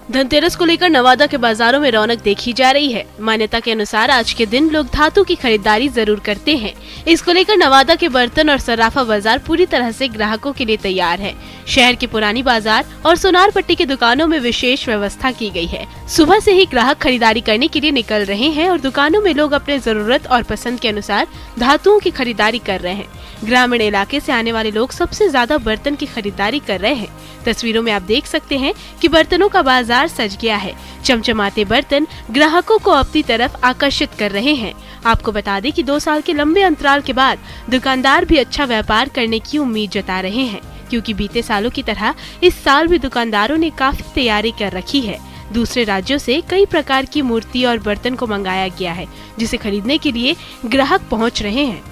धनतेरस को लेकर नवादा के बाजारों में रौनक देखी जा रही है। मान्यता के अनुसार आज के दिन लोग धातु की खरीदारी जरूर करते हैं। इसको लेकर नवादा के बर्तन और सराफा बाजार पूरी तरह से ग्राहकों के लिए तैयार है। शहर के पुरानी बाजार और सोनार पट्टी की दुकानों में विशेष व्यवस्था की गई है। सुबह से ही ग्राहक खरीदारी करने के लिए निकल रहे हैं और दुकानों में लोग अपने जरूरत और पसंद के अनुसार धातुओं की खरीदारी कर रहे हैं। ग्रामीण इलाके से आने वाले लोग सबसे ज्यादा बर्तन की खरीदारी कर रहे हैं। तस्वीरों में आप देख सकते हैं कि बर्तनों का बाजार सज गया है। चमचमाते बर्तन ग्राहकों को अपनी तरफ आकर्षित कर रहे हैं। आपको बता दें कि 2 साल के लंबे अंतराल के बाद दुकानदार भी अच्छा व्यापार करने की उम्मीद जता रहे हैं, क्योंकि बीते सालों की तरह इस साल भी दुकानदारों ने काफी तैयारी कर रखी है। दूसरे राज्यों से कई प्रकार की मूर्ति और बर्तन को मंगाया गया है, जिसे खरीदने के लिए ग्राहक पहुँच रहे हैं।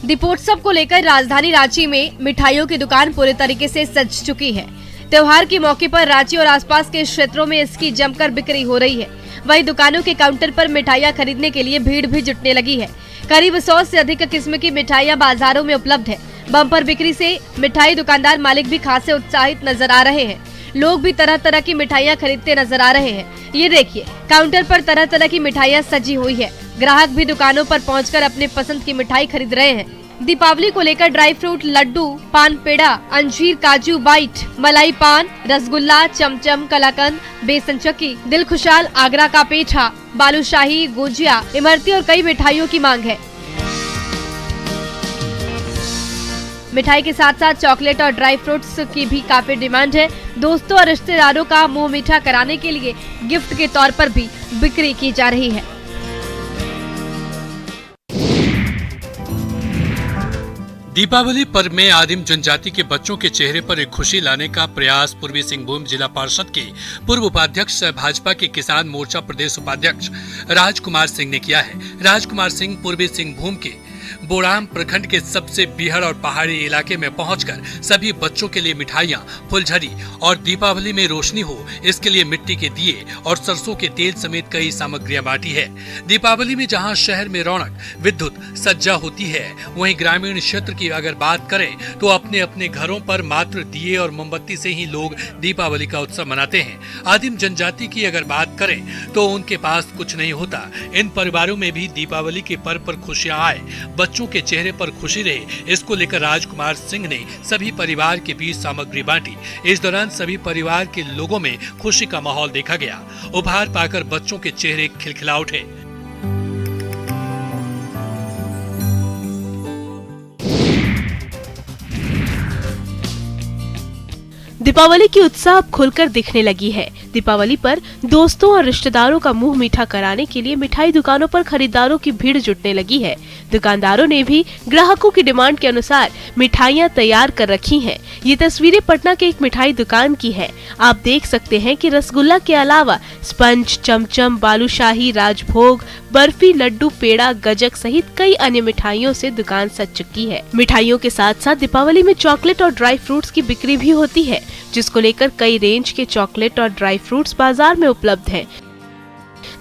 दीपोत्सव को लेकर राजधानी रांची में मिठाइयों की दुकान पूरे तरीके से सज चुकी है। त्योहार के मौके पर रांची और आसपास के क्षेत्रों में इसकी जमकर बिक्री हो रही है। वहीं दुकानों के काउंटर पर मिठाइयां खरीदने के लिए भीड़ भी जुटने लगी है। करीब 100 से अधिक किस्म की मिठाइयां बाजारों में उपलब्ध है। बम्पर बिक्री से मिठाई दुकानदार मालिक भी खासे उत्साहित नजर आ रहे हैं। लोग भी तरह तरह की मिठाइयां खरीदते नजर आ रहे हैं। ये देखिए, काउंटर पर तरह तरह की मिठाइयां सजी हुई है। ग्राहक भी दुकानों पर पहुंचकर अपने पसंद की मिठाई खरीद रहे हैं। दीपावली को लेकर ड्राई फ्रूट, लड्डू, पान पेड़ा, अंजीर, काजू बाइट, मलाई पान, रसगुल्ला, चमचम, कलाकंद, बेसन चक्की, दिल खुशाल, आगरा का पेठा, बालूशाही, गुजिया, इमरती और कई मिठाइयों की मांग है। मिठाई के साथ साथ चॉकलेट और ड्राई फ्रूट्स की भी काफी डिमांड है। दोस्तों और रिश्तेदारों का मुंह मीठा कराने के लिए गिफ्ट के तौर पर भी बिक्री की जा रही है। दीपावली पर्व में आदिम जनजाति के बच्चों के चेहरे पर एक खुशी लाने का प्रयास पूर्वी सिंहभूम जिला पार्षद के पूर्व उपाध्यक्ष, भाजपा के किसान मोर्चा प्रदेश उपाध्यक्ष राजकुमार सिंह ने किया है। राजकुमार सिंह पूर्वी सिंहभूम के बोड़ाम प्रखंड के सबसे बीहड़ और पहाड़ी इलाके में पहुंचकर सभी बच्चों के लिए मिठाइयां, फुलझड़ी और दीपावली में रोशनी हो इसके लिए मिट्टी के दिए और सरसों के तेल समेत कई सामग्रियां बांटी है। दीपावली में जहां शहर में रौनक, विद्युत सज्जा होती है, वहीं ग्रामीण क्षेत्र की अगर बात करें तो अपने अपने घरों पर मात्र दिए और मोमबत्ती से ही लोग दीपावली का उत्सव मनाते हैं। आदिम जनजाति की अगर बात करें तो उनके पास कुछ नहीं होता। इन परिवारों में भी दीपावली के पर्व पर खुशियां आए, बच्चों के चेहरे पर खुशी रहे, इसको लेकर राजकुमार सिंह ने सभी परिवार के बीच सामग्री बांटी। इस दौरान सभी परिवार के लोगों में खुशी का माहौल देखा गया। उपहार पाकर बच्चों के चेहरे खिलखिला उठे। दीपावली की उत्साह अब खुलकर दिखने लगी है। दीपावली पर दोस्तों और रिश्तेदारों का मुंह मीठा कराने के लिए मिठाई दुकानों पर खरीदारों की भीड़ जुटने लगी है। दुकानदारों ने भी ग्राहकों की डिमांड के अनुसार मिठाइयां तैयार कर रखी हैं। ये तस्वीरें पटना के एक मिठाई दुकान की है। आप देख सकते हैं कि रसगुल्ला के अलावा स्पंज, चमचम, बालूशाही, राजभोग, बर्फी, लड्डू, पेड़ा, गजक सहित कई अन्य मिठाइयों से दुकान सज चुकी है। मिठाइयों के साथ साथ दीपावली में चॉकलेट और ड्राई फ्रूट्स की बिक्री भी होती है, जिसको लेकर कई रेंज के चॉकलेट और ड्राई फ्रूट्स बाजार में उपलब्ध हैं।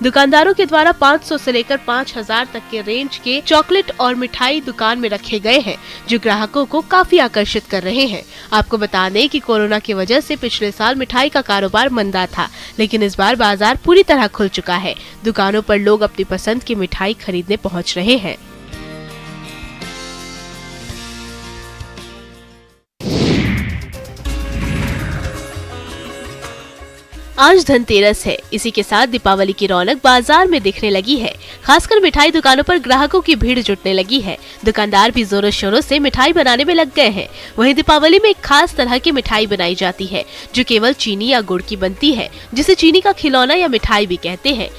दुकानदारों के द्वारा 500 से लेकर 5000 तक के रेंज के चॉकलेट और मिठाई दुकान में रखे गए हैं, जो ग्राहकों को काफी आकर्षित कर रहे हैं। आपको बता दें कि कोरोना की वजह से पिछले साल मिठाई का कारोबार मंदा था, लेकिन इस बार बाजार पूरी तरह खुल चुका है। दुकानों पर लोग अपनी पसंद की मिठाई खरीदने पहुँच रहे हैं। आज धनतेरस है, इसी के साथ दीपावली की रौनक बाजार में दिखने लगी है। खासकर मिठाई दुकानों पर ग्राहकों की भीड़ जुटने लगी है। दुकानदार भी जोरों शोरों से मिठाई बनाने में लग गए हैं। वहीं दीपावली में एक खास तरह की मिठाई बनाई जाती है, जो केवल चीनी या गुड़ की बनती है, जिसे चीनी का खिलौना या मिठाई भी कहते हैं।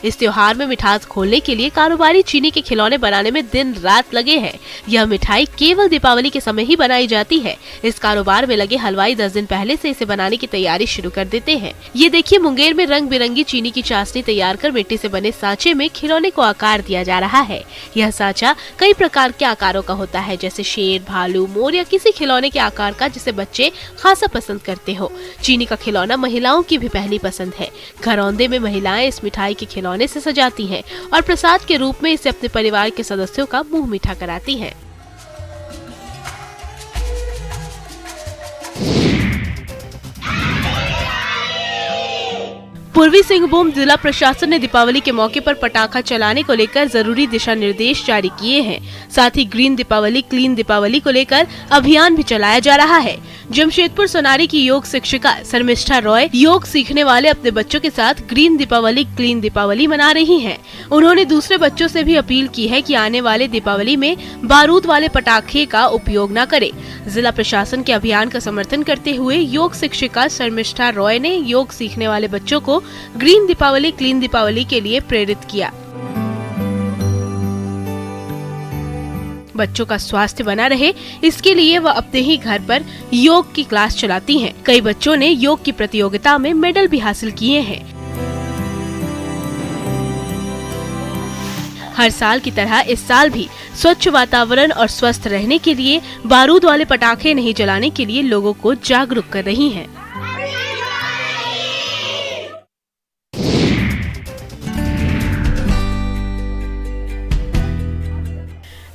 इस त्योहार में मिठास खोलने के लिए कारोबारी चीनी के खिलौने बनाने में दिन रात लगे हैं। यह मिठाई केवल दीपावली के समय ही बनाई जाती है। इस कारोबार में लगे हलवाई 10 दिन पहले से इसे बनाने की तैयारी शुरू कर देते हैं। ये देखिए, मुंगेर में रंग बिरंगी चीनी की चाशनी तैयार कर मिट्टी से बने सांचे में खिलौने को आकार दिया जा रहा है। यह सांचा कई प्रकार के आकारों का होता है, जैसे शेर, भालू, मोर या किसी खिलौने के आकार का, जिसे बच्चे खासा पसंद करते हो। चीनी का खिलौना महिलाओं की भी पहली पसंद है। घरौंदे में महिलाएं इस मिठाई के खिलौने खिलौने से सजाती हैं और प्रसाद के रूप में इसे अपने परिवार के सदस्यों का मुंह मीठा कराती हैं। पूर्वी सिंहभूम जिला प्रशासन ने दीपावली के मौके पर पटाखा चलाने को लेकर जरूरी दिशा निर्देश जारी किए हैं। साथ ही ग्रीन दीपावली क्लीन दीपावली को लेकर अभियान भी चलाया जा रहा है। जमशेदपुर सोनारी की योग शिक्षिका शर्मिष्ठा रॉय योग सीखने वाले अपने बच्चों के साथ ग्रीन दीपावली क्लीन दीपावली मना रही हैं। उन्होंने दूसरे बच्चों से भी अपील की है कि आने वाले दीपावली में बारूद वाले पटाखे का उपयोग न करें। जिला प्रशासन के अभियान का समर्थन करते हुए योग शिक्षिका शर्मिष्ठा रॉय ने योग सीखने वाले बच्चों को ग्रीन दीपावली क्लीन दीपावली के लिए प्रेरित किया। बच्चों का स्वास्थ्य बना रहे, इसके लिए वह अपने ही घर पर योग की क्लास चलाती हैं। कई बच्चों ने योग की प्रतियोगिता में मेडल भी हासिल किए हैं। हर साल की तरह इस साल भी स्वच्छ वातावरण और स्वस्थ रहने के लिए बारूद वाले पटाखे नहीं जलाने के लिए लोगों को जागरूक कर रही हैं।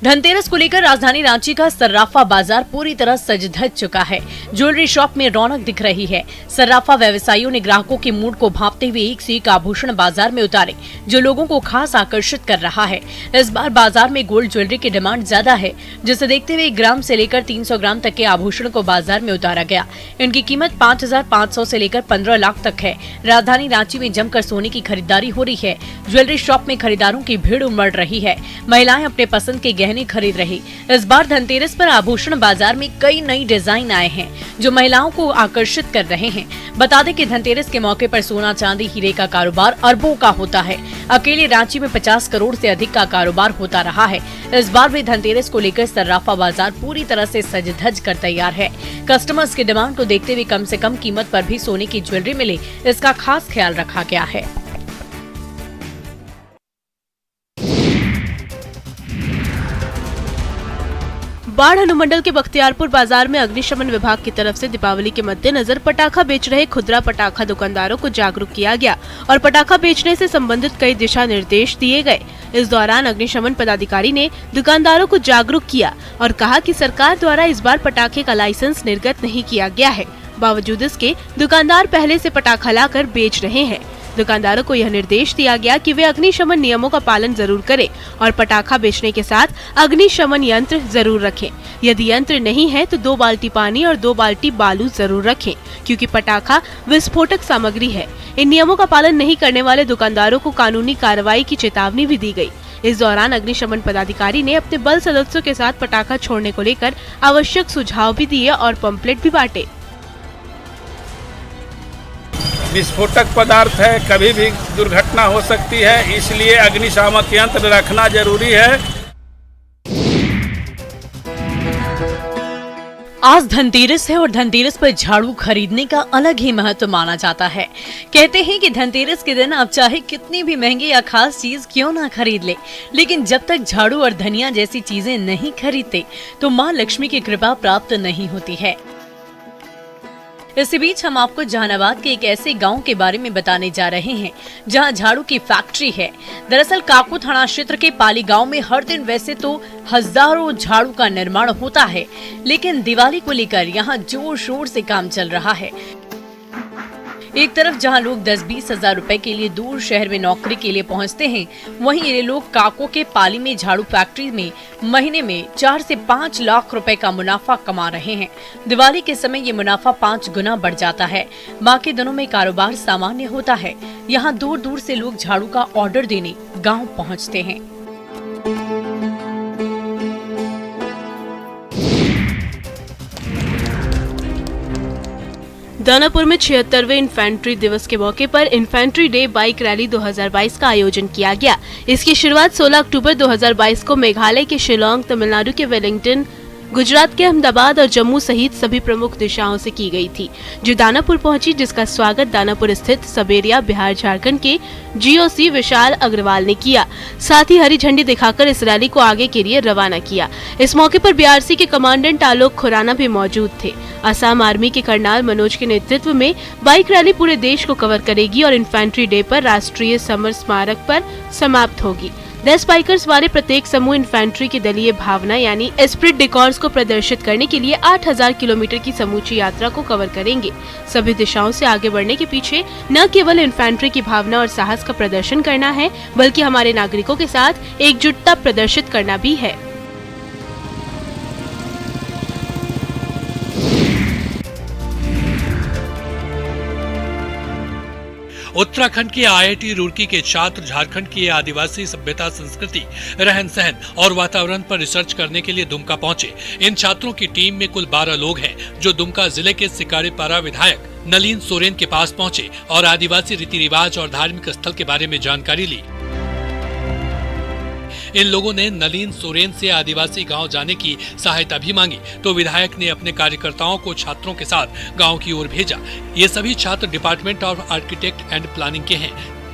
धनतेरस को लेकर राजधानी रांची का सर्राफा बाजार पूरी तरह सज धज चुका है। ज्वेलरी शॉप में रौनक दिख रही है। सर्राफा व्यवसायियों ने ग्राहकों के मूड को भांपते हुए एक से एक आभूषण बाजार में उतारे, जो लोगों को खास आकर्षित कर रहा है। इस बार बाजार में गोल्ड ज्वेलरी की डिमांड ज्यादा है, जिसे देखते हुए 1 ग्राम से लेकर 300 ग्राम तक के आभूषण को बाजार में उतारा गया। इनकी कीमत 5,500 से लेकर 15 लाख तक है। राजधानी रांची में जमकर सोने की खरीदारी हो रही है। ज्वेलरी शॉप में खरीदारों की भीड़ उमड़ रही है। महिलाएं अपने पसंद के गहने खरीद रही। इस बार धनतेरस पर आभूषण बाजार में कई नई डिजाइन आए हैं, जो महिलाओं को आकर्षित कर रहे हैं। बता दें कि धनतेरस के मौके पर सोना चांदी हीरे का कारोबार अरबों का होता है। अकेले रांची में 50 करोड़ से अधिक का कारोबार होता रहा है। इस बार भी धनतेरस को लेकर सर्राफा बाजार पूरी तरह से सज धज कर तैयार है। कस्टमर्स की डिमांड को देखते हुए कम से कम कीमत पर भी सोने की ज्वेलरी मिले, इसका खास ख्याल रखा गया है। बाढ़ अनुमंडल के बख्तियारपुर बाजार में अग्निशमन विभाग की तरफ से दीपावली के मद्देनजर पटाखा बेच रहे खुदरा पटाखा दुकानदारों को जागरूक किया गया और पटाखा बेचने से संबंधित कई दिशा निर्देश दिए गए। इस दौरान अग्निशमन पदाधिकारी ने दुकानदारों को जागरूक किया और कहा कि सरकार द्वारा इस बार पटाखे का लाइसेंस निर्गत नहीं किया गया है। बावजूद इसके दुकानदार पहले से पटाखा लाकर बेच रहे हैं। दुकानदारों को यह निर्देश दिया गया कि वे अग्निशमन नियमों का पालन जरूर करें और पटाखा बेचने के साथ अग्निशमन यंत्र जरूर रखें। यदि यंत्र नहीं है तो 2 बाल्टी पानी और 2 बाल्टी बालू जरूर रखें, क्योंकि पटाखा विस्फोटक सामग्री है। इन नियमों का पालन नहीं करने वाले दुकानदारों को कानूनी कार्रवाई की चेतावनी भी दी गई। इस दौरान अग्निशमन पदाधिकारी ने अपने बल सदस्यों के साथ पटाखा छोड़ने को लेकर आवश्यक सुझाव भी दिए और पंपलेट भी बांटे। विस्फोटक पदार्थ है, कभी भी दुर्घटना हो सकती है, इसलिए अग्निशामक यंत्र रखना जरूरी है। आज धनतेरस है और धनतेरस पर झाड़ू खरीदने का अलग ही महत्व माना जाता है। कहते हैं कि धनतेरस के दिन आप चाहे कितनी भी महंगी या खास चीज क्यों ना खरीद ले, लेकिन जब तक झाड़ू और धनिया जैसी चीजें नहीं खरीदते तो माँ लक्ष्मी की कृपा प्राप्त नहीं होती है। इसी बीच हम आपको जहानाबाद के एक ऐसे गांव के बारे में बताने जा रहे हैं जहां झाड़ू की फैक्ट्री है। दरअसल काको थाना क्षेत्र के पाली गांव में हर दिन वैसे तो हजारों झाड़ू का निर्माण होता है, लेकिन दिवाली को लेकर यहां जोर शोर से काम चल रहा है। एक तरफ जहां लोग 10-20 हजार रुपए के लिए दूर शहर में नौकरी के लिए पहुंचते हैं, वहीं ये लोग काको के पाली में झाड़ू फैक्ट्री में महीने में 4 से 5 लाख रुपए का मुनाफा कमा रहे हैं। दिवाली के समय ये मुनाफा 5 गुना बढ़ जाता है। बाकी दिनों में कारोबार सामान्य होता है। यहाँ दूर दूर से लोग झाड़ू का ऑर्डर देने गाँव पहुँचते हैं। दानापुर में 76वें इन्फेंट्री दिवस के मौके पर इन्फेंट्री डे बाइक रैली 2022 का आयोजन किया गया। इसकी शुरुआत 16 अक्टूबर 2022 को मेघालय के शिलोंग, तमिलनाडु के वेलिंगटन, गुजरात के अहमदाबाद और जम्मू सहित सभी प्रमुख दिशाओं से की गई थी, जो दानापुर पहुंची, जिसका स्वागत दानापुर स्थित सबेरिया बिहार झारखंड के GOC विशाल अग्रवाल ने किया। साथ ही हरी झंडी दिखाकर इस रैली को आगे के लिए रवाना किया। इस मौके पर BRC के कमांडेंट आलोक खुराना भी मौजूद थे। असम आर्मी के कर्नल मनोज के नेतृत्व में बाइक रैली पूरे देश को कवर करेगी और इन्फेंट्री डे पर राष्ट्रीय समर स्मारक पर समाप्त होगी। 10 बाइकर्स वाले प्रत्येक समूह इन्फेंट्री की दलीय भावना यानी एस्प्रिट डे कॉर्प्स को प्रदर्शित करने के लिए 8000 किलोमीटर की समूची यात्रा को कवर करेंगे। सभी दिशाओं से आगे बढ़ने के पीछे न केवल इन्फेंट्री की भावना और साहस का प्रदर्शन करना है, बल्कि हमारे नागरिकों के साथ एकजुटता प्रदर्शित करना भी है। उत्तराखंड के IIT रुड़की के छात्र झारखंड की आदिवासी सभ्यता, संस्कृति, रहन सहन और वातावरण पर रिसर्च करने के लिए दुमका पहुंचे। इन छात्रों की टीम में कुल 12 लोग हैं, जो दुमका जिले के सिकारीपारा विधायक नलिन सोरेन के पास पहुंचे और आदिवासी रीति रिवाज और धार्मिक स्थल के बारे में जानकारी ली। इन लोगों ने नलिन सोरेन से आदिवासी गांव जाने की सहायता भी मांगी, तो विधायक ने अपने कार्यकर्ताओं को छात्रों के साथ गांव की ओर भेजा। ये सभी छात्र department of architect and planning के हैं,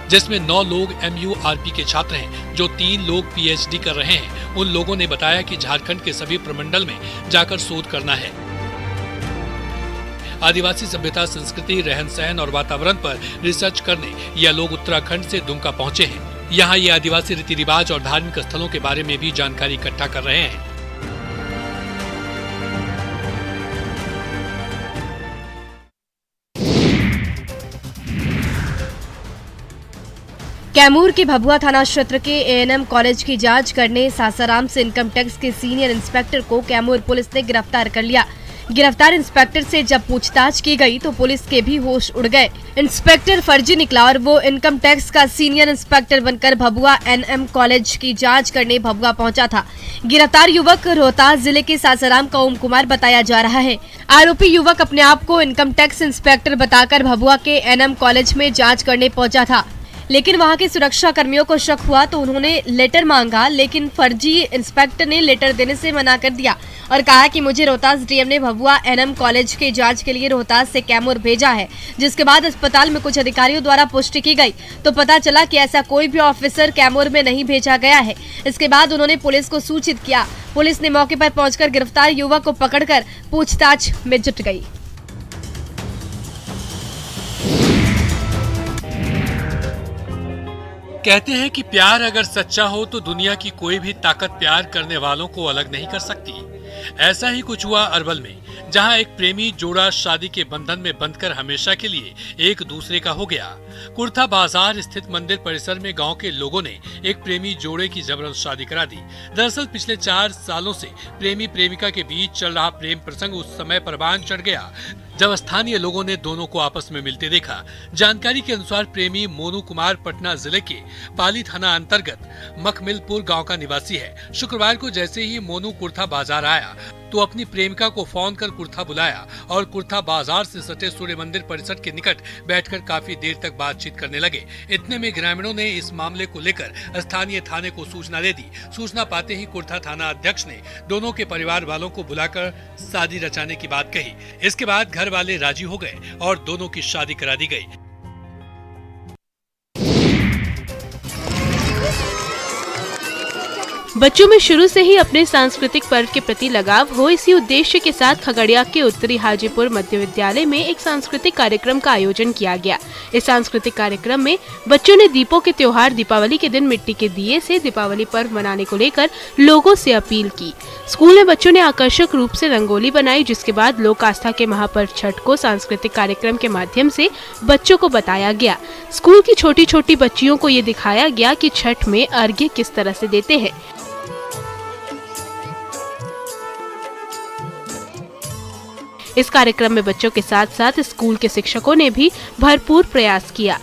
जिसमें 9 लोग MURP के छात्र हैं, जो 3 लोग PhD कर रहे हैं। उन लोगों ने बताया कि झारखंड के सभी प्रमंडल में जाकर शोध करना है। आदिवासी सभ्यता, संस्कृति, रहन सहन और वातावरण पर रिसर्च करने यह लोग उत्तराखंड से दुमका पहुंचे हैं। यहाँ ये आदिवासी रीति रिवाज और धार्मिक स्थलों के बारे में भी जानकारी इकट्ठा कर रहे हैं। कैमूर के भभुआ थाना क्षेत्र के A&M कॉलेज की जांच करने सासाराम से इनकम टैक्स के सीनियर इंस्पेक्टर को कैमूर पुलिस ने गिरफ्तार कर लिया। गिरफ्तार इंस्पेक्टर से जब पूछताछ की गई तो पुलिस के भी होश उड़ गए। इंस्पेक्टर फर्जी निकला और वो इनकम टैक्स का सीनियर इंस्पेक्टर बनकर भभुआ A&M कॉलेज की जांच करने भभुआ पहुंचा था। गिरफ्तार युवक रोहतास जिले के सासाराम का ओम कुमार बताया जा रहा है। आरोपी युवक अपने आप को इनकम टैक्स इंस्पेक्टर बताकर भभुआ के A&M कॉलेज में जाँच करने पहुँचा था, लेकिन वहां के सुरक्षा कर्मियों को शक हुआ तो उन्होंने लेटर मांगा, लेकिन फर्जी इंस्पेक्टर ने लेटर देने से मना कर दिया और कहा कि मुझे रोहतास DM ने भभुआ A&M कॉलेज के जांच के लिए रोहतास से कैमूर भेजा है। जिसके बाद अस्पताल में कुछ अधिकारियों द्वारा पुष्टि की गई तो पता चला कि ऐसा कोई भी ऑफिसर कैमूर में नहीं भेजा गया है। इसके बाद उन्होंने पुलिस को सूचित किया। पुलिस ने मौके पर पहुंचकर गिरफ्तार युवक को पकड़कर पूछताछ में जुट गई। कहते हैं कि प्यार अगर सच्चा हो तो दुनिया की कोई भी ताकत प्यार करने वालों को अलग नहीं कर सकती। ऐसा ही कुछ हुआ अरवल में, जहां एक प्रेमी जोड़ा शादी के बंधन में बंधकर हमेशा के लिए एक दूसरे का हो गया। कुर्था बाजार स्थित मंदिर परिसर में गांव के लोगों ने एक प्रेमी जोड़े की जबरदस्त शादी करा दी। दरअसल पिछले 4 सालों से प्रेमी प्रेमिका के बीच चल रहा प्रेम प्रसंग उस समय परवान चढ़ गया जब स्थानीय लोगों ने दोनों को आपस में मिलते देखा। जानकारी के अनुसार प्रेमी मोनू कुमार पटना जिले के पाली थाना अंतर्गत मखमिलपुर गांव का निवासी है। शुक्रवार को जैसे ही मोनू कुर्था बाजार आया तो अपनी प्रेमिका को फोन कर कुर्था बुलाया और कुर्था बाजार से सटे सूर्य मंदिर परिसर के निकट बैठकर काफी देर तक बातचीत करने लगे। इतने में ग्रामीणों ने इस मामले को लेकर स्थानीय थाने को सूचना दे दी। सूचना पाते ही कुर्था थाना अध्यक्ष ने दोनों के परिवार वालों को बुलाकर शादी रचाने की बात कही। इसके बाद घर वाले राजी हो गए और दोनों की शादी करा दी गई। बच्चों में शुरू से ही अपने सांस्कृतिक पर्व के प्रति लगाव हो, इसी उद्देश्य के साथ खगड़िया के उत्तरी हाजीपुर मध्य विद्यालय में एक सांस्कृतिक कार्यक्रम का आयोजन किया गया। इस सांस्कृतिक कार्यक्रम में बच्चों ने दीपों के त्योहार दीपावली के दिन मिट्टी के दिए से दीपावली पर्व मनाने को लेकर लोगों से अपील की। स्कूल में बच्चों ने आकर्षक रूप से रंगोली बनाई, जिसके बाद लोक आस्था के महापर्व छठ को सांस्कृतिक कार्यक्रम के माध्यम से बच्चों को बताया गया। स्कूल की छोटी छोटी बच्चियों को ये दिखाया गया कि छठ में अर्घ्य किस तरह से देते हैं। इस कार्यक्रम में बच्चों के साथ साथ स्कूल के शिक्षकों ने भी भरपूर प्रयास किया।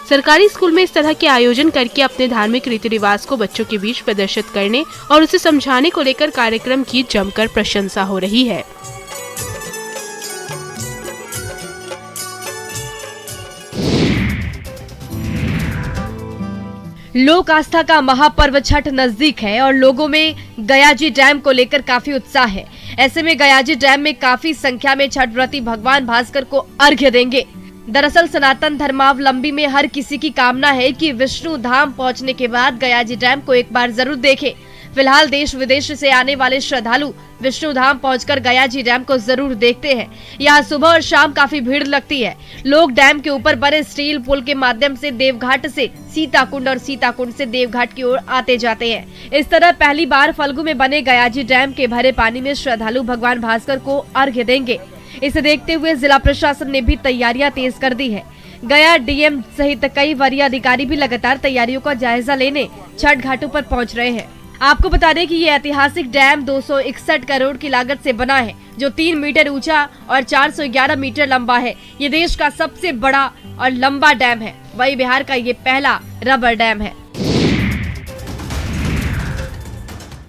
सरकारी स्कूल में इस तरह के आयोजन करके अपने धार्मिक रीति रिवाज को बच्चों के बीच प्रदर्शित करने और उसे समझाने को लेकर कार्यक्रम की जमकर प्रशंसा हो रही है। लोक आस्था का महापर्व छठ नजदीक है और लोगों में गयाजी डैम को लेकर काफी उत्साह है। ऐसे में गयाजी डैम में काफी संख्या में छठ व्रती भगवान भास्कर को अर्घ्य देंगे। दरअसल सनातन धर्मावलंबी में हर किसी की कामना है कि विष्णु धाम पहुंचने के बाद गयाजी डैम को एक बार जरूर देखें। फिलहाल देश विदेश से आने वाले श्रद्धालु विष्णु धाम पहुंचकर गयाजी डैम को जरूर देखते हैं। यहाँ सुबह और शाम काफी भीड़ लगती है। लोग डैम के ऊपर बने स्टील पुल के माध्यम से देवघाट से सीताकुंड और सीताकुंड से देवघाट की ओर आते जाते हैं। इस तरह पहली बार फल्गु में बने गयाजी डैम के भरे पानी में श्रद्धालु भगवान भास्कर को अर्घ्य देंगे। इसे देखते हुए जिला प्रशासन ने भी तैयारियां तेज कर दी है। गया डीएम सहित कई वरीय अधिकारी भी लगातार तैयारियों का जायजा लेने छठ घाटों पर पहुंच रहे हैं। आपको बता दें कि ये ऐतिहासिक डैम 261 करोड़ की लागत से बना है, जो 3 मीटर ऊंचा और 411 मीटर लंबा है। ये देश का सबसे बड़ा और लंबा डैम है। वही बिहार का ये पहला रबर डैम है।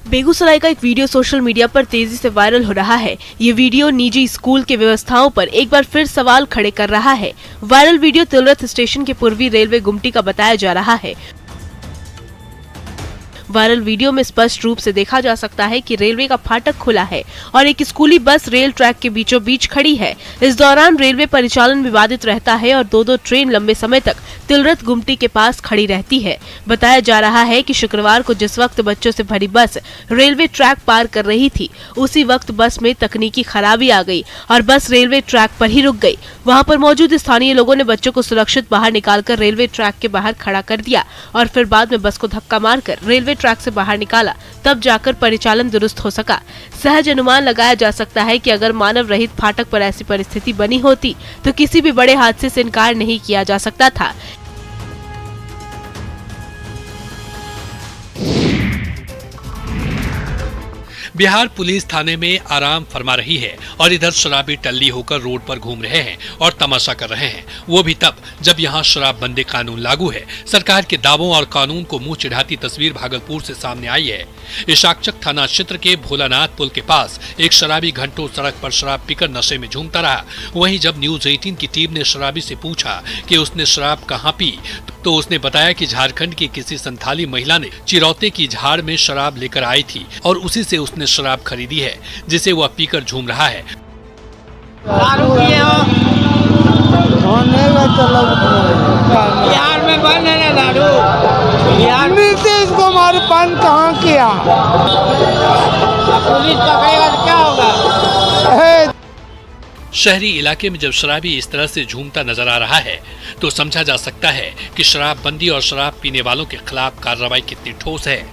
बेगूसराय का एक वीडियो सोशल मीडिया पर तेजी से वायरल हो रहा है। ये वीडियो निजी स्कूल के व्यवस्थाओं पर एक बार फिर सवाल खड़े कर रहा है। वायरल वीडियो तिलरथ स्टेशन के पूर्वी रेलवे गुमटी का बताया जा रहा है। वायरल वीडियो में स्पष्ट रूप से देखा जा सकता है कि रेलवे का फाटक खुला है और एक स्कूली बस रेल ट्रैक के बीचों बीच खड़ी है। इस दौरान रेलवे परिचालन विवादित रहता है और दो ट्रेन लंबे समय तक तिलरथ गुमटी के पास खड़ी रहती है। बताया जा रहा है कि शुक्रवार को जिस वक्त बच्चों से भरी बस रेलवे ट्रैक पार कर रही थी, उसी वक्त बस में तकनीकी खराबी आ गई और बस रेलवे ट्रैक पर ही रुक गई। वहां पर मौजूद स्थानीय लोगों ने बच्चों को सुरक्षित बाहर निकालकर रेलवे ट्रैक के बाहर खड़ा कर दिया और फिर बाद में बस को धक्का मारकर रेलवे ट्रैक से बाहर निकाला, तब जाकर परिचालन दुरुस्त हो सका। सहज अनुमान लगाया जा सकता है कि अगर मानव रहित फाटक पर ऐसी परिस्थिति बनी होती तो किसी भी बड़े हादसे से इनकार नहीं किया जा सकता था। बिहार पुलिस थाने में आराम फरमा रही है और इधर शराबी टल्ली होकर रोड पर घूम रहे हैं और तमाशा कर रहे हैं, वो भी तब जब यहाँ शराबबंदी कानून लागू है। सरकार के दावों और कानून को मुंह चिढ़ाती तस्वीर भागलपुर से सामने आई है। इशाकचक थाना क्षेत्र के भोलानाथ पुल के पास एक शराबी घंटों सड़क पर शराब पीकर नशे में झूमता रहा। वहीं जब न्यूज 18 की टीम ने शराबी से पूछा कि उसने शराब कहाँ पी, तो उसने बताया कि झारखंड की किसी संथाली महिला ने चिरौते की झाड़ में शराब लेकर आई थी और उसी से उसने शराब खरीदी है, जिसे वह पीकर झूम रहा है। बिहार में बंद है ना दारू। नीतीश कुमार बंद कहाँ किया? पुलिस पकड़ेगा तो क्या होगा? शहरी इलाके में जब शराबी इस तरह से झूमता नजर आ रहा है तो समझा जा सकता है कि शराबबंदी और शराब पीने वालों के खिलाफ कार्रवाई कितनी ठोस है।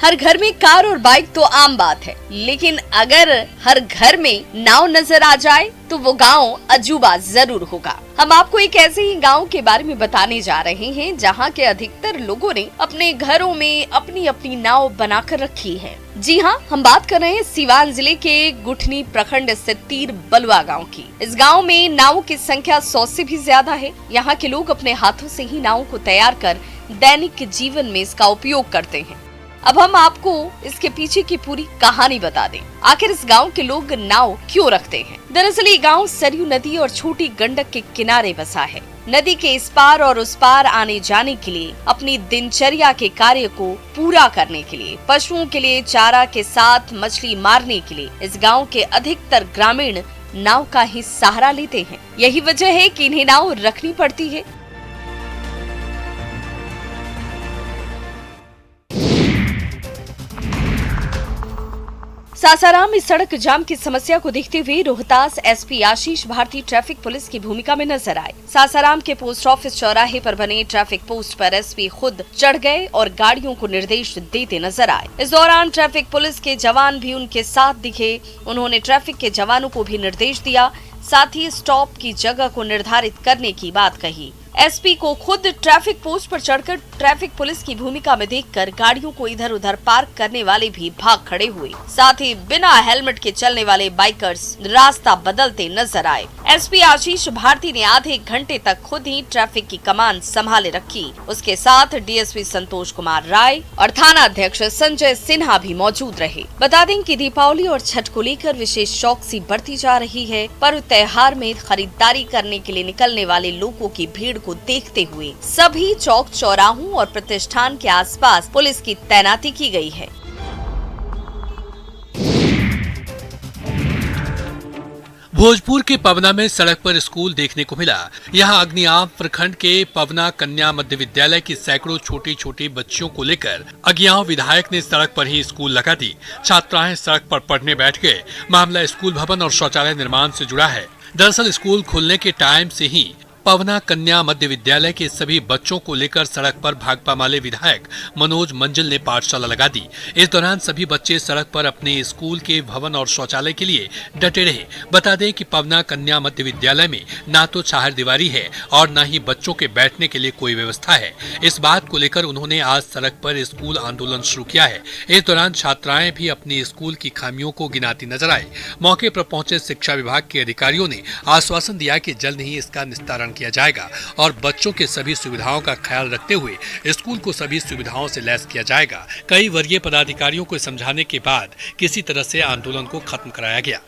हर घर में कार और बाइक तो आम बात है, लेकिन अगर हर घर में नाव नजर आ जाए तो वो गांव अजूबा जरूर होगा। हम आपको एक ऐसे ही गांव के बारे में बताने जा रहे हैं जहां के अधिकतर लोगों ने अपने घरों में अपनी अपनी नाव बनाकर रखी है। जी हां, हम बात कर रहे हैं सीवान जिले के गुठनी प्रखंड स्थित तीर बलुआ गांव की। इस गांव में नावों की संख्या 100 से भी ज्यादा है। यहाँ के लोग अपने हाथों से ही नावों को तैयार कर दैनिक जीवन में इसका उपयोग करते हैं। अब हम आपको इसके पीछे की पूरी कहानी बता दें। आखिर इस गांव के लोग नाव क्यों रखते हैं? दरअसल ये गांव सरयू नदी और छोटी गंडक के किनारे बसा है। नदी के इस पार और उस पार आने जाने के लिए, अपनी दिनचर्या के कार्य को पूरा करने के लिए, पशुओं के लिए चारा के साथ मछली मारने के लिए इस गाँव के अधिकतर ग्रामीण नाव का ही सहारा लेते हैं। यही वजह है कि इन्हें नाव रखनी पड़ती है। सासाराम में सड़क जाम की समस्या को देखते हुए Rohtas SP Ashish Bharti traffic police की भूमिका में नजर आए। सासाराम के पोस्ट ऑफिस चौराहे पर बने ट्रैफिक पोस्ट पर एसपी खुद चढ़ गए और गाड़ियों को निर्देश देते नजर आए। इस दौरान ट्रैफिक पुलिस के जवान भी उनके साथ दिखे। उन्होंने ट्रैफिक के जवानों को भी निर्देश दिया, साथ ही स्टॉप की जगह को निर्धारित करने की बात कही। एसपी को खुद ट्रैफिक पोस्ट पर चढ़कर ट्रैफिक पुलिस की भूमिका में देखकर गाड़ियों को इधर उधर पार्क करने वाले भी भाग खड़े हुए। साथ ही बिना हेलमेट के चलने वाले बाइकर्स रास्ता बदलते नजर आए। एसपी आशीष भारती ने आधे घंटे तक खुद ही ट्रैफिक की कमान संभाले रखी। उसके साथ डीएसपी संतोष कुमार राय और थाना अध्यक्ष संजय सिन्हा भी मौजूद रहे। बता दें कि दीपावली और छठ को लेकर विशेष चौकसी बढ़ती जा रही है। पर्व त्योहार में खरीदारी करने के लिए निकलने वाले लोगों की भीड़ को देखते हुए सभी चौक चौराहों और प्रतिष्ठान के आसपास पुलिस की तैनाती की गई है। भोजपुर के पवना में सड़क पर स्कूल देखने को मिला। यहां अग्नियाम प्रखंड के पवना कन्या मध्य विद्यालय की सैकड़ों छोटी छोटी बच्चियों को लेकर अज्ञात विधायक ने सड़क पर ही स्कूल लगा दी। छात्राएं सड़क पर पढ़ने बैठ गए। मामला स्कूल भवन और शौचालय निर्माण से जुड़ा है। दरअसल स्कूल खुलने के टाइम से ही पवना कन्या मध्य विद्यालय के सभी बच्चों को लेकर सड़क पर भाकपा माले विधायक मनोज मंजिल ने पाठशाला लगा दी। इस दौरान सभी बच्चे सड़क पर अपने स्कूल के भवन और शौचालय के लिए डटे रहे। बता दें कि पवना कन्या मध्य विद्यालय में ना तो चारदीवारी है और न ही बच्चों के बैठने के लिए कोई व्यवस्था है। इस बात को लेकर उन्होंने आज सड़क पर स्कूल आंदोलन शुरू किया है। इस दौरान छात्राएं भी अपनी स्कूल की खामियों को गिनाती नजर आई। मौके पर पहुंचे शिक्षा विभाग के अधिकारियों ने आश्वासन दिया कि जल्द ही इसका निस्तारण किया जाएगा और बच्चों के सभी सुविधाओं का ख्याल रखते हुए स्कूल को सभी सुविधाओं से लैस किया जाएगा। कई वरीय पदाधिकारियों को समझाने के बाद किसी तरह से आंदोलन को खत्म कराया गया।